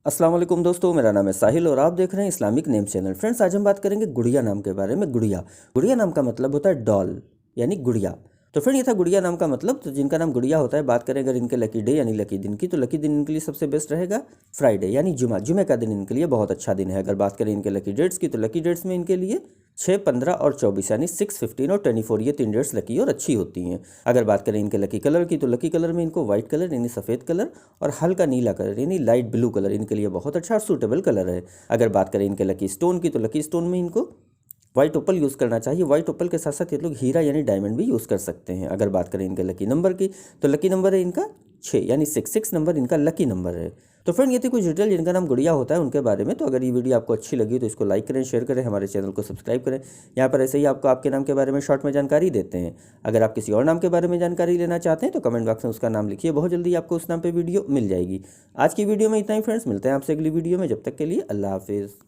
अस्सलाम वालेकुम दोस्तों, मेरा नाम है साहिल और आप देख रहे हैं इस्लामिक नेम चैनल। फ्रेंड्स, आज हम बात करेंगे गुड़िया नाम के बारे में। गुड़िया गुड़िया नाम का मतलब होता है डॉल यानी गुड़िया। तो फ्रेंड, ये था गुड़िया नाम का मतलब। तो जिनका नाम गुड़िया होता है, बात करें अगर इनके लकी डे यानी लकी दिन की, तो लकी दिन इनके लिए सबसे बेस्ट रहेगा फ्राइडे यानी जुमा। जुमे का दिन इनके लिए बहुत अच्छा दिन है। अगर बात करें इनके लकी डेट्स की, तो लकी डेट्स में इनके लिए 6, 15 और 24 यानी 6, 15 और 24 ये 3 डेट्स लकी और अच्छी होती हैं। अगर बात करें इनके लकी कलर की, तो लकी कलर में इनको व्हाइट कलर यानी सफ़ेद कलर और हल्का नीला कलर यानी लाइट ब्लू कलर इनके लिए बहुत अच्छा और सूटेबल कलर है। अगर बात करें इनके लकी स्टोन की, तो लकी स्टोन में इनको वाइट ओपल यूज़ करना चाहिए। वाइट ओपल के साथ साथ ये लोग हीरा यानी डायमंड भी यूज़ कर सकते हैं। अगर बात करें इनके लकी नंबर की, तो लकी नंबर है इनका 6 यानी 6 नंबर इनका लकी नंबर है। तो फ्रेंड, ये थी कुछ डिटेल जिनका नाम गुड़िया होता है उनके बारे में। तो अगर ये वीडियो आपको अच्छी लगी तो इसको लाइक करें, शेयर करें, हमारे चैनल को सब्सक्राइब करें। यहाँ पर ऐसे ही आपको आपके नाम के बारे में शॉर्ट में जानकारी देते हैं। अगर आप किसी और नाम के बारे में जानकारी लेना चाहते हैं तो कमेंट बॉक्स में उसका नाम लिखिए, बहुत जल्दी आपको उस नाम पर वीडियो मिल जाएगी। आज की वीडियो में इतना ही फ्रेंड्स, मिलते हैं आपसे अगली वीडियो में। जब तक के लिए अल्लाह हाफिज़।